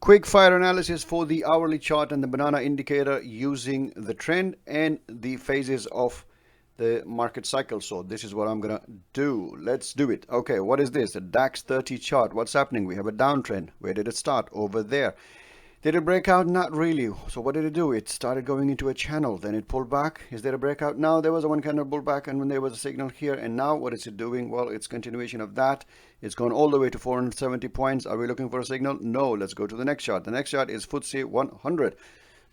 Quick fire analysis for the hourly chart and the banana indicator using the trend and the phases of the market cycle. So this is what I'm gonna do. Let's do it. Okay, what is this? A DAX 30 chart. What's happening? We have a downtrend. Where did it start? Over there. Did it break out? Not really. So what did it do? It started going into a channel, then it pulled back. Is there a breakout? Now there was a one candle pullback, and when there was a signal here, and now what is it doing? Well, it's continuation of that. It's gone all the way to 470 points. Are we looking for a signal? No. Let's go to the next chart. The next chart is FTSE 100.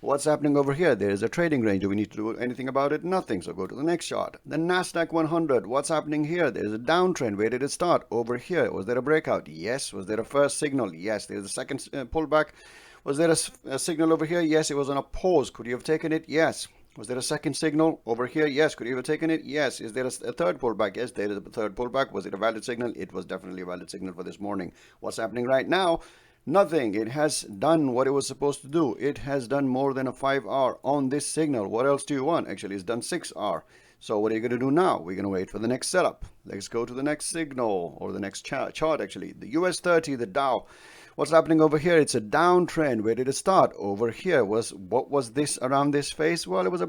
What's happening over here? There is a trading range. Do we need to do anything about it? Nothing. So go to the next chart. The Nasdaq 100. What's happening here? There is a downtrend. Where did it start? Over here. Was there a breakout? Yes. Was there a first signal? Yes. There's a second pullback. Was there a signal over here? Yes, it was on a pause. Could you have taken it? Yes. Was there a second signal over here? Yes. Could you have taken it? Yes. Is there a third pullback? Yes, there is a third pullback. Was it a valid signal? It was definitely a valid signal for this morning. What's happening right now? Nothing. It has done what it was supposed to do. It has done more than a 5R on this signal. What else do you want? Actually, it's done 6R. So what are you going to do now? We're going to wait for the next setup. Let's go to the next signal, or the next chart actually. The US 30, the Dow. What's happening over here? It's a downtrend. Where did it start? Over here. What was this around this phase? Well, it was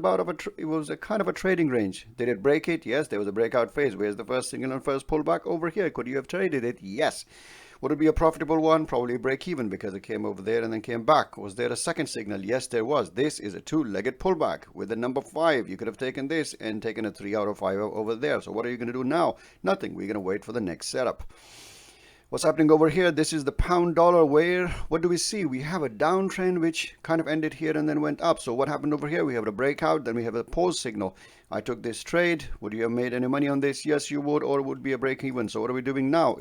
a kind of a trading range. Did it break it? Yes, there was a breakout phase. Where's the first signal and first pullback? Over here. Could you have traded it? Yes. Would it be a profitable one? Probably break even, because it came over there and then came back. Was there a second signal? Yes, there was. This is a two-legged pullback with the number 5. You could have taken this and taken a 3 out of 5 over there. So what are you going to do now? Nothing. We're going to wait for the next setup. What's happening over here? This is the pound dollar. Where, what do we see? We have a downtrend which kind of ended here and then went up. So what happened over here? We have a breakout, then we have a pause signal. I took this trade. Would you have made any money on this? Yes, you would, or it would be a break even. So what are we doing now?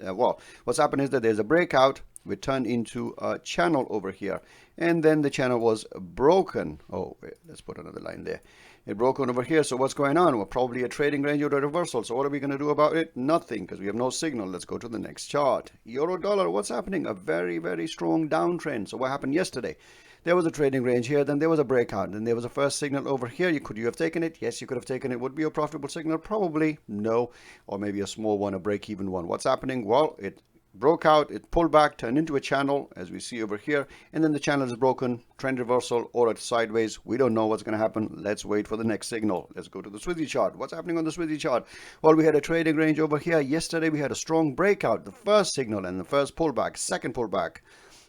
Well, what's happened is that there's a breakout. We turned into a channel over here, and then the channel was broken. Oh, wait, let's put another line there. It broke on over here. So what's going on? Well, probably a trading range or a reversal. So what are we going to do about it? Nothing, because we have no signal. Let's go to the next chart. Euro dollar. What's happening? A very, very strong downtrend. So what happened yesterday? There was a trading range here, then there was a breakout, then there was a first signal over here. Could you have taken it? Yes, you could have taken it. Would it be a profitable signal? Probably no, or maybe a small one, a break-even one. What's happening? Well, it broke out, it pulled back, turned into a channel, as we see over here, and then the channel is broken, trend reversal, or it's sideways. We don't know what's going to happen. Let's wait for the next signal. Let's go to the Swizzy chart. What's happening on the Swizzy chart? Well, we had a trading range over here. Yesterday, we had a strong breakout, the first signal and the first pullback, second pullback.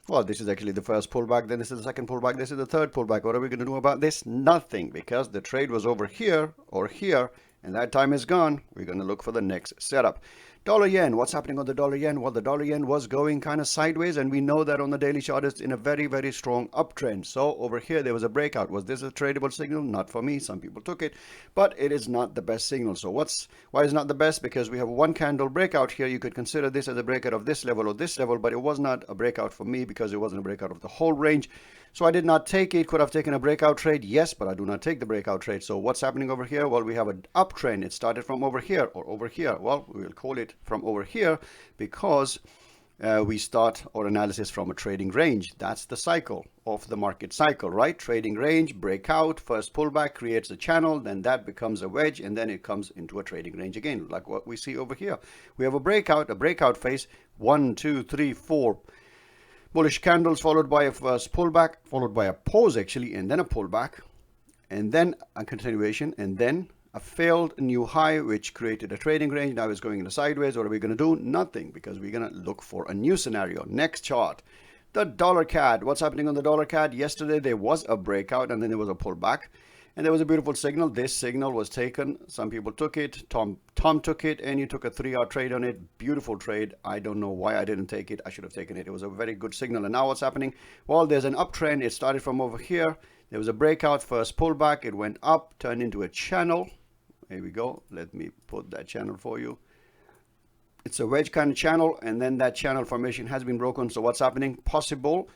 Well, this is actually the first pullback, then this is the second pullback, this is the third pullback. What are we going to do about this? Nothing, because the trade was over here or here, and that time is gone. We're going to look for the next setup. Dollar yen. What's happening on the dollar yen? Well, the dollar yen was going kind of sideways, and we know that on the daily chart it's in a very, very strong uptrend. So over here there was a breakout. Was this a tradable signal? Not for me. Some people took it, but it is not the best signal. So why is not the best? Because we have one candle breakout here. You could consider this as a breakout of this level or this level, but it was not a breakout for me because it wasn't a breakout of the whole range. So I did not take it. Could have taken a breakout trade, yes, but I do not take the breakout trade. So what's happening over here? Well, we have an uptrend. It started from over here or over here. Well, we will call it from over here because we start our analysis from a trading range. That's the cycle of the market cycle, right? Trading range, breakout, first pullback creates a channel, then that becomes a wedge, and then it comes into a trading range again, like what we see over here. We have a breakout phase, 1, 2, 3, 4 bullish candles, followed by a first pullback, followed by a pause actually, and then a pullback, and then a continuation, and then a failed new high, which created a trading range. Now it's going in a sideways. What are we going to do? Nothing, because we're going to look for a new scenario. Next chart, the dollar CAD. What's happening on the dollar CAD? Yesterday there was a breakout, and then there was a pullback, and there was a beautiful signal. This signal was taken. Some people took it. Tom took it, and you took a 3-hour trade on it. Beautiful trade. I don't know why I didn't take it. I should have taken it. It was a very good signal. And now what's happening? Well, there's an uptrend. It started from over here. There was a breakout, first pullback. It went up, turned into a channel. Here we go. Let me put that channel for you. It's a wedge kind of channel, and then that channel formation has been broken. So what's happening? Possible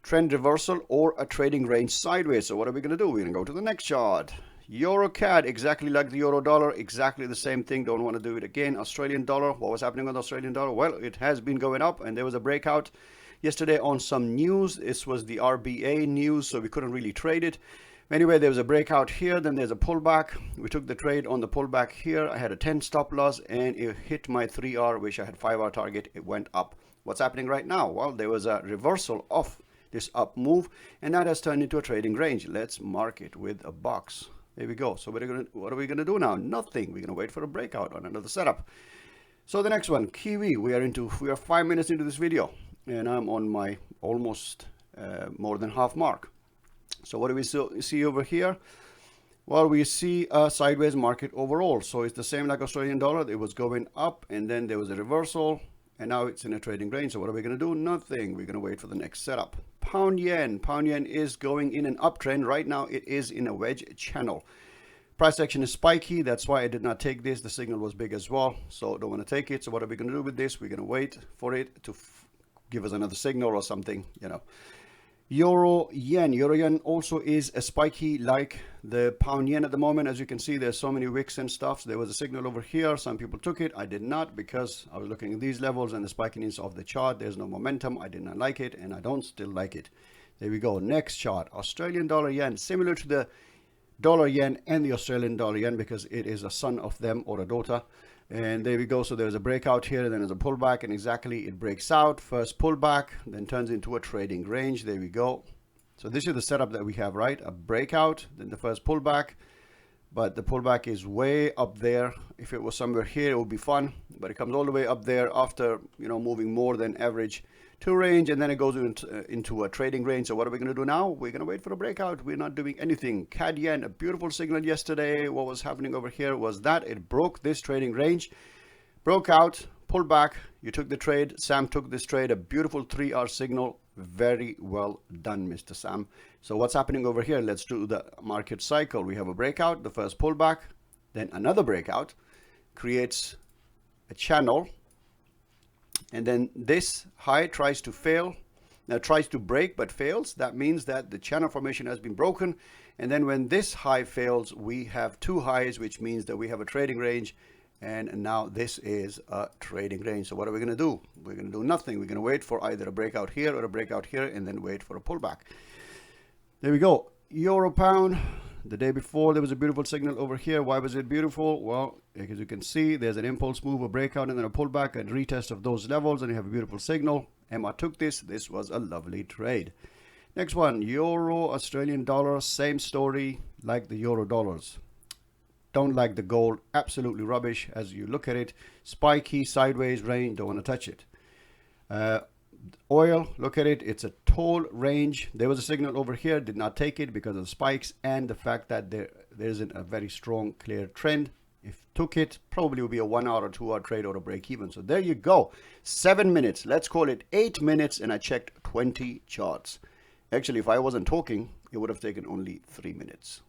trend reversal or a trading range sideways. So what are we going to do? We're going to go to the next chart. Euro CAD, exactly like the euro dollar, exactly the same thing. Don't want to do it again. Australian dollar. What was happening on the Australian dollar? Well, it has been going up, and there was a breakout yesterday on some news. This was the RBA news, so we couldn't really trade it. Anyway, there was a breakout here, then there's a pullback. We took the trade on the pullback here. I had a 10 stop loss, and it hit my 3R, which I had 5R target. It went up. What's happening right now? Well, there was a reversal of this up move, and that has turned into a trading range. Let's mark it with a box. There we go. So what are we gonna do now? Nothing. We're gonna wait for a breakout on another setup. So the next one, Kiwi. We are 5 minutes into this video, and I'm on my almost more than half mark. So what do we see over here? Well, we see a sideways market overall. So it's the same like Australian dollar. It was going up, and then there was a reversal, and now it's in a trading range. So what are we going to do? Nothing. We're going to wait for the next setup. Pound yen. Pound yen is going in an uptrend. Right now, it is in a wedge channel. Price action is spiky. That's why I did not take this. The signal was big as well, so don't want to take it. So what are we going to do with this? We're going to wait for it to give us another signal or something, you know. Euro yen. Euro yen also is a spiky like the pound yen at the moment. As you can see, there's so many wicks and stuff. There was a signal over here. Some people took it. I did not, because I was looking at these levels and the spikiness of the chart. There's no momentum. I did not like it, and I don't still like it. There we go. Next chart. Australian dollar yen. Similar to the dollar yen and the Australian dollar yen, because it is a son of them or a daughter. And there we go. So there's a breakout here, and then there's a pullback, and exactly it breaks out. First pullback, then turns into a trading range. There we go. So this is the setup that we have, right? A breakout, then the first pullback, but the pullback is way up there. If it was somewhere here, it would be fun, but it comes all the way up there after, you know, moving more than average to range, and then it goes into a trading range. So what are we going to do now? We're going to wait for a breakout. We're not doing anything. CAD yen, a beautiful signal yesterday. What was happening over here was that it broke this trading range, broke out, pulled back. You took the trade. Sam took this trade. A beautiful 3-hour signal. Very well done, Mr. Sam. So what's happening over here? Let's do the market cycle. We have a breakout, the first pullback, then another breakout, creates a channel, and then this high tries to break but fails. That means that the channel formation has been broken, and then when this high fails, we have two highs, which means that we have a trading range, and now this is a trading range. So what are we going to do? We're going to do nothing. We're going to wait for either a breakout here or a breakout here, and then wait for a pullback. There we go. Euro pound. The day before, there was a beautiful signal over here. Why was it beautiful? Well, as you can see, there's an impulse move, a breakout, and then a pullback, and retest of those levels, and you have a beautiful signal. Emma took this. This was a lovely trade. Next one, Euro, Australian dollar. Same story like the Euro dollars. Don't like the gold. Absolutely rubbish as you look at it. Spiky, sideways range. Don't want to touch it. Oil, look at it. It's a tall range. There was a signal over here. Did not take it because of the spikes and the fact that there isn't a very strong, clear trend. If took it, probably would be a 1 hour or 2 hour trade or a break even. So there you go. 7 minutes. Let's call it 8 minutes. And I checked 20 charts. Actually, if I wasn't talking, it would have taken only 3 minutes.